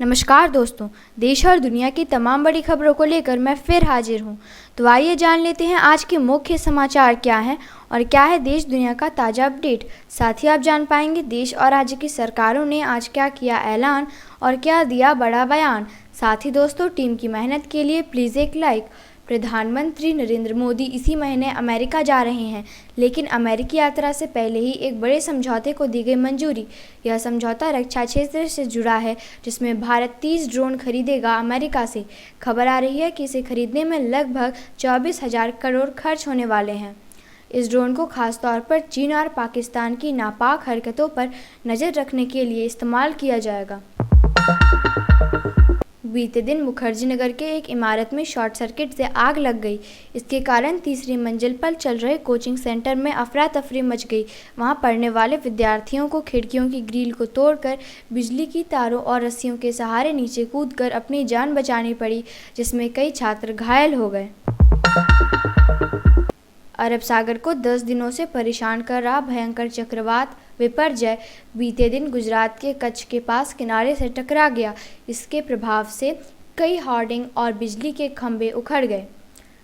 नमस्कार दोस्तों, देश और दुनिया की तमाम बड़ी खबरों को लेकर मैं फिर हाजिर हूं। तो आइए जान लेते हैं आज के मुख्य समाचार क्या हैं और क्या है देश दुनिया का ताज़ा अपडेट। साथ ही आप जान पाएंगे देश और राज्य की सरकारों ने आज क्या किया ऐलान और क्या दिया बड़ा बयान। साथ ही दोस्तों, टीम की मेहनत के लिए प्लीज़ एक लाइक। प्रधानमंत्री नरेंद्र मोदी इसी महीने अमेरिका जा रहे हैं, लेकिन अमेरिकी यात्रा से पहले ही एक बड़े समझौते को दी गई मंजूरी। यह समझौता रक्षा क्षेत्र से जुड़ा है, जिसमें भारत 30 ड्रोन खरीदेगा अमेरिका से। खबर आ रही है कि इसे खरीदने में लगभग 24,000 करोड़ खर्च होने वाले हैं। इस ड्रोन को खासतौर पर चीन और पाकिस्तान की नापाक हरकतों पर नज़र रखने के लिए इस्तेमाल किया जाएगा। बीते दिन मुखर्जी नगर के एक इमारत में शॉर्ट सर्किट से आग लग गई। इसके कारण तीसरी मंजिल पर चल रहे कोचिंग सेंटर में अफरा तफरी मच गई। वहां पढ़ने वाले विद्यार्थियों को खिड़कियों की ग्रिल को तोड़कर बिजली की तारों और रस्सियों के सहारे नीचे कूदकर अपनी जान बचानी पड़ी, जिसमें कई छात्र घायल हो गए। अरब सागर को 10 दिनों से परेशान कर रहा भयंकर चक्रवात विपर्जय बीते दिन गुजरात के कच्छ के पास किनारे से टकरा गया। इसके प्रभाव से कई होर्डिंग और बिजली के खंभे उखड़ गए।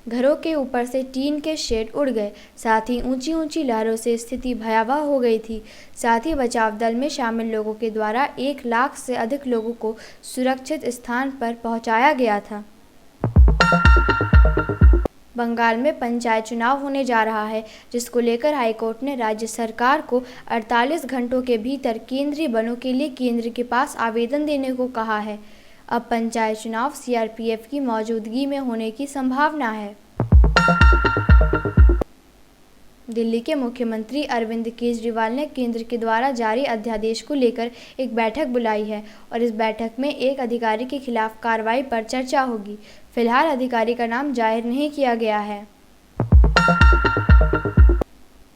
घरों के ऊपर से टीन के शेड उड़ गए। साथ ही ऊंची ऊंची लहरों से स्थिति भयावह हो गई थी। साथ ही बचाव दल में शामिल लोगों के द्वारा 1 लाख से अधिक लोगों को सुरक्षित स्थान पर पहुंचाया गया था। बंगाल में पंचायत चुनाव होने जा रहा है, जिसको लेकर हाईकोर्ट ने राज्य सरकार को 48 घंटों के भीतर केंद्रीय बलों के लिए केंद्र के पास आवेदन देने को कहा है। अब पंचायत चुनाव सीआरपीएफ की मौजूदगी में होने की संभावना है। दिल्ली के मुख्यमंत्री अरविंद केजरीवाल ने केंद्र के द्वारा जारी अध्यादेश को लेकर एक बैठक बुलाई है और इस बैठक में एक अधिकारी के खिलाफ कार्रवाई पर चर्चा होगी। फिलहाल अधिकारी का नाम जाहिर नहीं किया गया है।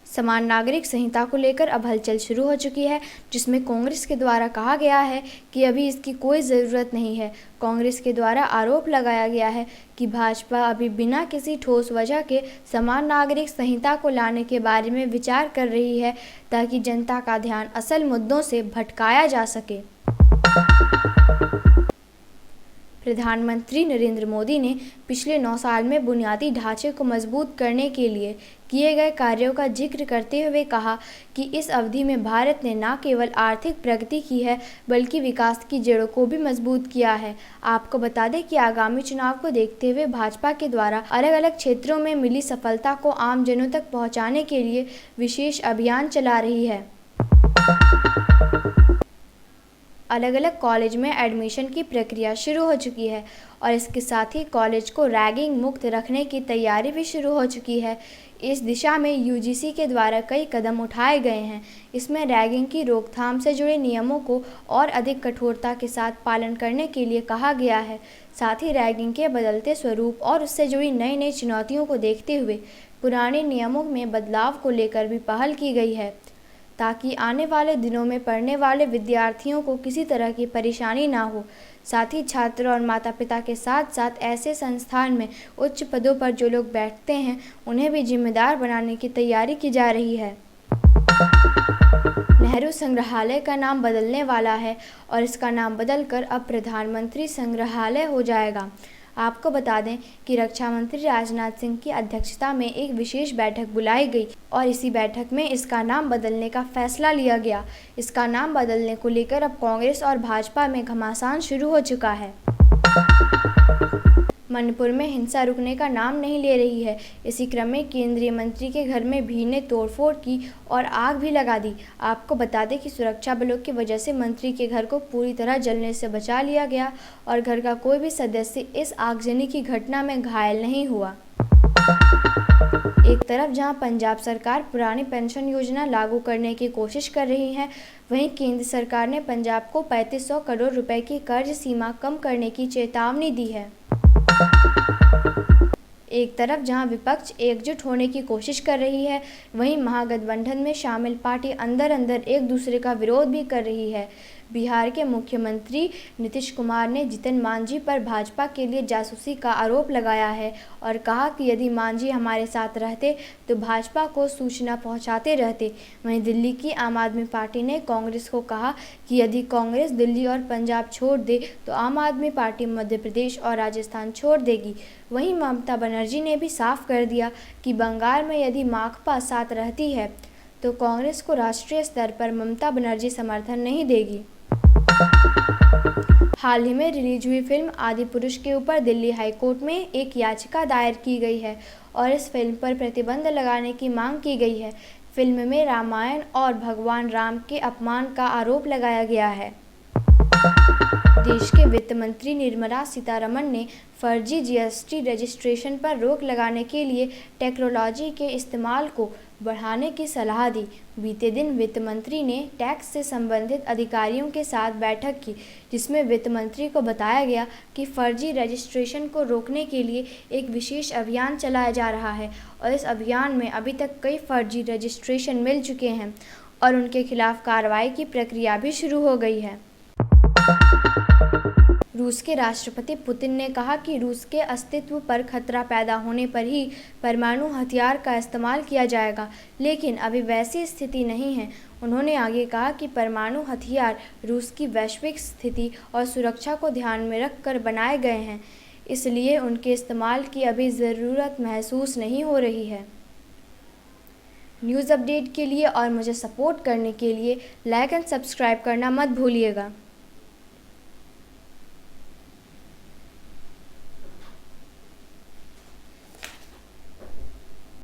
समान नागरिक संहिता को लेकर अब हलचल शुरू हो चुकी है, जिसमें कांग्रेस के द्वारा कहा गया है कि अभी इसकी कोई ज़रूरत नहीं है। कांग्रेस के द्वारा आरोप लगाया गया है कि भाजपा अभी बिना किसी ठोस वजह के समान नागरिक संहिता को लाने के बारे में विचार कर रही है, ताकि जनता का ध्यान असल मुद्दों से भटकाया जा सके। प्रधानमंत्री नरेंद्र मोदी ने पिछले 9 साल में बुनियादी ढांचे को मजबूत करने के लिए किए गए कार्यों का जिक्र करते हुए कहा कि इस अवधि में भारत ने न केवल आर्थिक प्रगति की है, बल्कि विकास की जड़ों को भी मजबूत किया है। आपको बता दें कि आगामी चुनाव को देखते हुए भाजपा के द्वारा अलग अलग क्षेत्रों में मिली सफलता को आम जनों तक पहुँचाने के लिए विशेष अभियान चला रही है। अलग अलग कॉलेज में एडमिशन की प्रक्रिया शुरू हो चुकी है और इसके साथ ही कॉलेज को रैगिंग मुक्त रखने की तैयारी भी शुरू हो चुकी है। इस दिशा में यूजीसी के द्वारा कई कदम उठाए गए हैं। इसमें रैगिंग की रोकथाम से जुड़े नियमों को और अधिक कठोरता के साथ पालन करने के लिए कहा गया है। साथ ही रैगिंग के बदलते स्वरूप और उससे जुड़ी नई नई चुनौतियों को देखते हुए पुराने नियमों में बदलाव को लेकर भी पहल की गई है, ताकि आने वाले दिनों में पढ़ने वाले विद्यार्थियों को किसी तरह की परेशानी ना हो। साथ ही छात्र और माता पिता के साथ साथ ऐसे संस्थान में उच्च पदों पर जो लोग बैठते हैं, उन्हें भी जिम्मेदार बनाने की तैयारी की जा रही है। नेहरू संग्रहालय का नाम बदलने वाला है और इसका नाम बदलकर अब प्रधानमंत्री संग्रहालय हो जाएगा। आपको बता दें कि रक्षा मंत्री राजनाथ सिंह की अध्यक्षता में एक विशेष बैठक बुलाई गई और इसी बैठक में इसका नाम बदलने का फैसला लिया गया। इसका नाम बदलने को लेकर अब कांग्रेस और भाजपा में घमासान शुरू हो चुका है। मणिपुर में हिंसा रुकने का नाम नहीं ले रही है। इसी क्रम में केंद्रीय मंत्री के घर में भीड़ ने तोड़फोड़ की और आग भी लगा दी। आपको बता दें कि सुरक्षा बलों की वजह से मंत्री के घर को पूरी तरह जलने से बचा लिया गया और घर का कोई भी सदस्य इस आगजनी की घटना में घायल नहीं हुआ। एक तरफ जहां पंजाब सरकार पुरानी पेंशन योजना लागू करने की कोशिश कर रही है, वहीं केंद्र सरकार ने पंजाब को 3500 करोड़ रुपए की कर्ज सीमा कम करने की चेतावनी दी है। एक तरफ जहां विपक्ष एकजुट होने की कोशिश कर रही है, वहीं महागठबंधन में शामिल पार्टी अंदर अंदर एक दूसरे का विरोध भी कर रही है। बिहार के मुख्यमंत्री नीतीश कुमार ने जीतन मांझी पर भाजपा के लिए जासूसी का आरोप लगाया है और कहा कि यदि मांझी हमारे साथ रहते तो भाजपा को सूचना पहुंचाते रहते। वहीं दिल्ली की आम आदमी पार्टी ने कांग्रेस को कहा कि यदि कांग्रेस दिल्ली और पंजाब छोड़ दे तो आम आदमी पार्टी मध्य प्रदेश और राजस्थान छोड़ देगी। वहीं ममता बनर्जी ने भी साफ कर दिया कि बंगाल में यदि माकपा साथ रहती है तो कांग्रेस को राष्ट्रीय स्तर पर ममता बनर्जी समर्थन नहीं देगी। हाल ही में रिलीज हुई फिल्म आदिपुरुष के ऊपर दिल्ली हाईकोर्ट में एक याचिका दायर की गई है और इस फिल्म पर प्रतिबंध लगाने की मांग की गई है। फिल्म में रामायण और भगवान राम के अपमान का आरोप लगाया गया है। देश के वित्त मंत्री निर्मला सीतारमण ने फर्जी जीएसटी रजिस्ट्रेशन पर रोक लगाने के लिए टेक्नोलॉजी के इस्तेमाल को बढ़ाने की सलाह दी। बीते दिन वित्त मंत्री ने टैक्स से संबंधित अधिकारियों के साथ बैठक की, जिसमें वित्त मंत्री को बताया गया कि फर्जी रजिस्ट्रेशन को रोकने के लिए एक विशेष अभियान चलाया जा रहा है और इस अभियान में अभी तक कई फर्जी रजिस्ट्रेशन मिल चुके हैं और उनके खिलाफ कार्रवाई की प्रक्रिया भी शुरू हो गई है। रूस के राष्ट्रपति पुतिन ने कहा कि रूस के अस्तित्व पर खतरा पैदा होने पर ही परमाणु हथियार का इस्तेमाल किया जाएगा, लेकिन अभी वैसी स्थिति नहीं है। उन्होंने आगे कहा कि परमाणु हथियार रूस की वैश्विक स्थिति और सुरक्षा को ध्यान में रखकर बनाए गए हैं, इसलिए उनके इस्तेमाल की अभी ज़रूरत महसूस नहीं हो रही है। न्यूज़ अपडेट के लिए और मुझे सपोर्ट करने के लिए लाइक एंड सब्सक्राइब करना मत भूलिएगा।